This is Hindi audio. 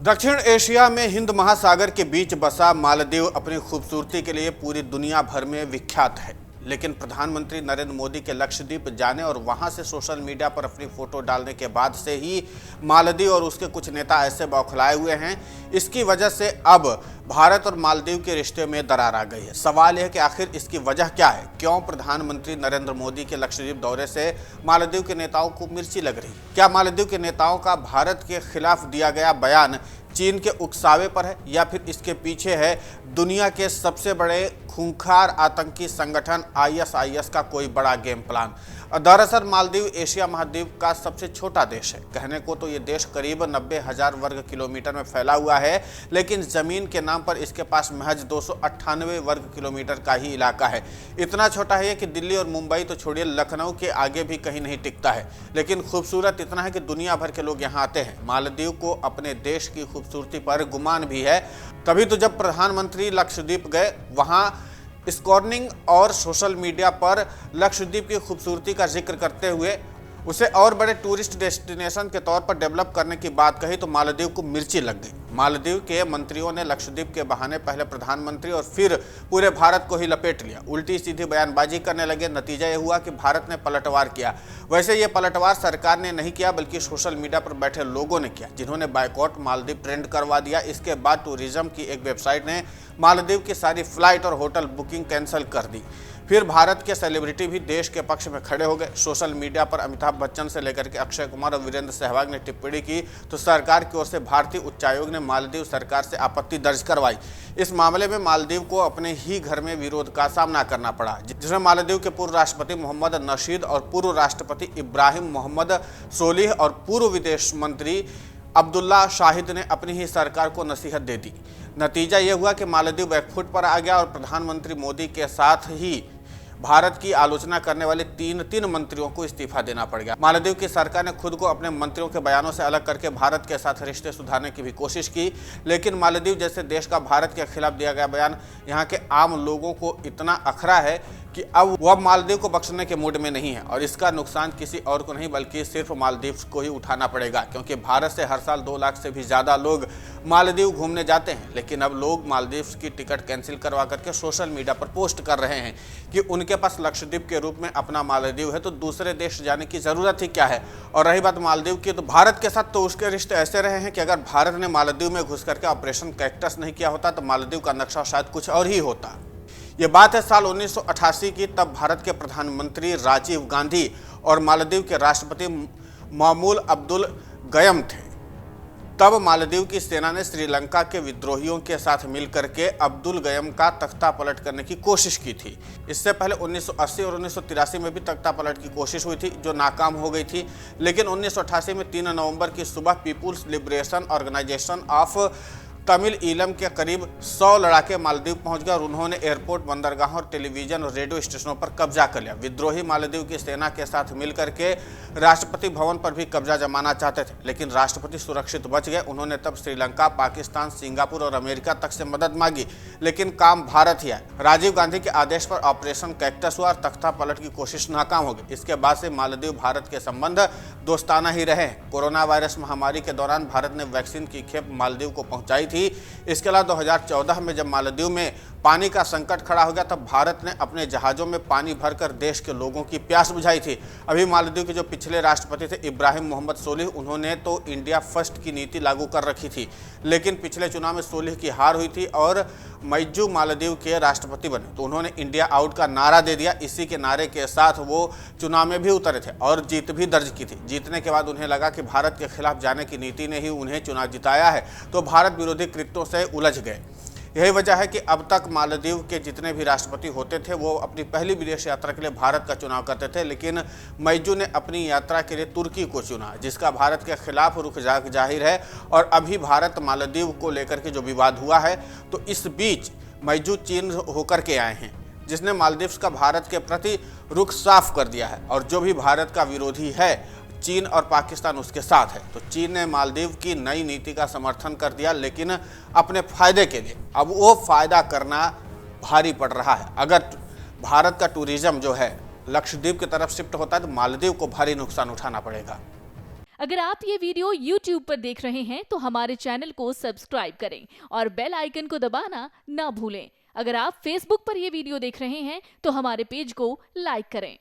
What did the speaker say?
दक्षिण एशिया में हिंद महासागर के बीच बसा मालदीव अपनी खूबसूरती के लिए पूरी दुनिया भर में विख्यात है। लेकिन प्रधानमंत्री नरेंद्र मोदी के लक्षद्वीप जाने और वहां से सोशल मीडिया पर अपनी फोटो डालने के बाद से ही मालदीव और उसके कुछ नेता ऐसे बौखलाए हुए हैं। इसकी वजह से अब भारत और मालदीव के रिश्ते में दरार आ गई है। सवाल यह है कि आखिर इसकी वजह क्या है? क्यों प्रधानमंत्री नरेंद्र मोदी के लक्षद्वीप दौरे से मालदीव के नेताओं को मिर्ची लग रही? क्या मालदीव के नेताओं का भारत के खिलाफ दिया गया बयान चीन के उकसावे पर है, या फिर इसके पीछे है दुनिया के सबसे बड़े खूंखार आतंकी संगठन आईएसआईएस का कोई बड़ा गेम प्लान? दरअसल मालदीव एशिया महाद्वीप का सबसे छोटा देश है। कहने को तो ये देश करीब 90,000 वर्ग किलोमीटर में फैला हुआ है, लेकिन जमीन के नाम पर इसके पास महज 298 वर्ग किलोमीटर का ही इलाका है। इतना छोटा है कि दिल्ली और मुंबई तो छोड़िए, लखनऊ के आगे भी कहीं नहीं टिकता है। लेकिन खूबसूरत इतना है कि दुनिया भर के लोग यहाँ आते हैं। मालदीव को अपने देश की खूबसूरती पर गुमान भी है। तभी तो जब प्रधानमंत्री लक्षद्वीप गए, वहाँ स्कॉर्निंग और सोशल मीडिया पर लक्षद्वीप की खूबसूरती का जिक्र करते हुए उसे और बड़े टूरिस्ट डेस्टिनेशन के तौर पर डेवलप करने की बात कही तो मालदीव को मिर्ची लग गई। मालदीव के मंत्रियों ने लक्षद्वीप के बहाने पहले प्रधानमंत्री और फिर पूरे भारत को ही लपेट लिया। उल्टी सीधी बयानबाजी करने लगे। नतीजा ये हुआ कि भारत ने पलटवार किया। वैसे ये पलटवार सरकार ने नहीं किया, बल्कि सोशल मीडिया पर बैठे लोगों ने किया, जिन्होंने बायकॉट मालदीव ट्रेंड करवा दिया। इसके बाद टूरिज्म की एक वेबसाइट ने मालदीव की सारी फ्लाइट और होटल बुकिंग कैंसिल कर दी। फिर भारत के सेलिब्रिटी भी देश के पक्ष में खड़े हो गए। सोशल मीडिया पर अमिताभ बच्चन से लेकर के अक्षय कुमार और वीरेंद्र सहवाग ने टिप्पणी की तो सरकार की ओर से भारतीय उच्चायोग ने मालदीव सरकार से आपत्ति दर्ज करवाई। इस मामले में मालदीव को अपने ही घर में विरोध का सामना करना पड़ा, जिसमें मालदीव के पूर्व राष्ट्रपति मोहम्मद नशीद और पूर्व राष्ट्रपति इब्राहिम मोहम्मद सोलिह और पूर्व विदेश मंत्री अब्दुल्ला शाहिद ने अपनी ही सरकार को नसीहत दे दी। नतीजा यह हुआ कि मालदीव बैकफुट पर आ गया और प्रधानमंत्री मोदी के साथ ही भारत की आलोचना करने वाले तीन मंत्रियों को इस्तीफा देना पड़ गया। मालदीव की सरकार ने खुद को अपने मंत्रियों के बयानों से अलग करके भारत के साथ रिश्ते सुधारने की भी कोशिश की, लेकिन मालदीव जैसे देश का भारत के खिलाफ दिया गया बयान यहाँ के आम लोगों को इतना अखरा है कि अब वह मालदीव को बख्शने के मूड में नहीं है। और इसका नुकसान किसी और को नहीं बल्कि सिर्फ मालदीव को ही उठाना पड़ेगा, क्योंकि भारत से हर साल 2 लाख से भी ज़्यादा लोग मालदीव घूमने जाते हैं। लेकिन अब लोग मालदीव की टिकट कैंसिल करवा करके सोशल मीडिया पर पोस्ट कर रहे हैं कि उनके पास लक्षद्वीप के रूप में अपना मालदीव है, तो दूसरे देश जाने की ज़रूरत ही क्या है। और रही बात मालदीव की, तो भारत के साथ तो उसके रिश्ते ऐसे रहे हैं कि अगर भारत ने मालदीव में घुस करके ऑपरेशन कैक्टस नहीं किया होता तो मालदीव का नक्शा शायद कुछ और ही होता। ये बात है साल 1988 की। तब भारत के प्रधानमंत्री राजीव गांधी और मालदीव के राष्ट्रपति मामूल अब्दुल गयम थे। तब मालदीव की सेना ने श्रीलंका के विद्रोहियों के साथ मिलकर के अब्दुल गयम का तख्ता पलट करने की कोशिश की थी। इससे पहले 1980 और 1983 में भी तख्ता पलट की कोशिश हुई थी, जो नाकाम हो गई थी। लेकिन 1988 में 3 नवंबर की सुबह People's Liberation Organisation of Tamil Eelam के करीब 100 लड़ाके मालदीव पहुंच गए और उन्होंने एयरपोर्ट, बंदरगाह और टेलीविजन और रेडियो स्टेशनों पर कब्जा कर लिया। विद्रोही मालदीव की सेना के साथ मिलकर के राष्ट्रपति भवन पर भी कब्जा जमाना चाहते थे, लेकिन राष्ट्रपति सुरक्षित बच गए। उन्होंने तब श्रीलंका, पाकिस्तान, सिंगापुर और अमेरिका तक से मदद मांगी, लेकिन काम भारत ही आया। राजीव गांधी के आदेश पर ऑपरेशन कैक्टस हुआ और तख्ता पलट की कोशिश नाकाम हो गई। इसके बाद से मालदीव भारत के संबंध दोस्ताना ही रहे। कोरोना वायरस महामारी के दौरान भारत ने वैक्सीन की खेप मालदीव को पहुंचाई थी। इसके अलावा 2014 में जब मालदीव में पानी का संकट खड़ा हो गया, तब भारत ने अपने जहाज़ों में पानी भरकर देश के लोगों की प्यास बुझाई थी। अभी मालदीव के जो पिछले राष्ट्रपति थे इब्राहिम मोहम्मद सोलिह, उन्होंने तो इंडिया फर्स्ट की नीति लागू कर रखी थी, लेकिन पिछले चुनाव में सोलिह की हार हुई थी और मैजू मालदीव के राष्ट्रपति बने, तो उन्होंने इंडिया आउट का नारा दे दिया। इसी के नारे के साथ वो चुनाव में भी उतरे थे और जीत भी दर्ज की थी। जीतने के बाद उन्हें लगा कि भारत के खिलाफ जाने की नीति ने ही उन्हें चुनाव जिताया है, तो भारत विरोधी कृत्यों से उलझ गए। यही वजह है कि अब तक मालदीव के जितने भी राष्ट्रपति होते थे वो अपनी पहली विदेश यात्रा के लिए भारत का चुनाव करते थे, लेकिन मैजू ने अपनी यात्रा के लिए तुर्की को चुना, जिसका भारत के खिलाफ रुख जाहिर है। और अभी भारत मालदीव को लेकर के जो विवाद हुआ है, तो इस बीच मैजू चीन होकर के आए हैं, जिसने मालदीव्स का भारत के प्रति रुख साफ कर दिया है। और जो भी भारत का विरोधी है, चीन और पाकिस्तान उसके साथ है, तो चीन ने मालदीव की नई नीति का समर्थन कर दिया, लेकिन अपने फायदे के लिए। अब वो फायदा करना भारी पड़ रहा है। अगर भारत का टूरिज्म जो है लक्षद्वीप की तरफ शिफ्ट होता है तो मालदीव को भारी नुकसान उठाना पड़ेगा। अगर आप ये वीडियो YouTube पर देख रहे हैं तो हमारे चैनल को सब्सक्राइब करें और बेल आइकन को दबाना ना भूलें। अगर आप Facebook पर ये वीडियो देख रहे हैं तो हमारे पेज को लाइक करें।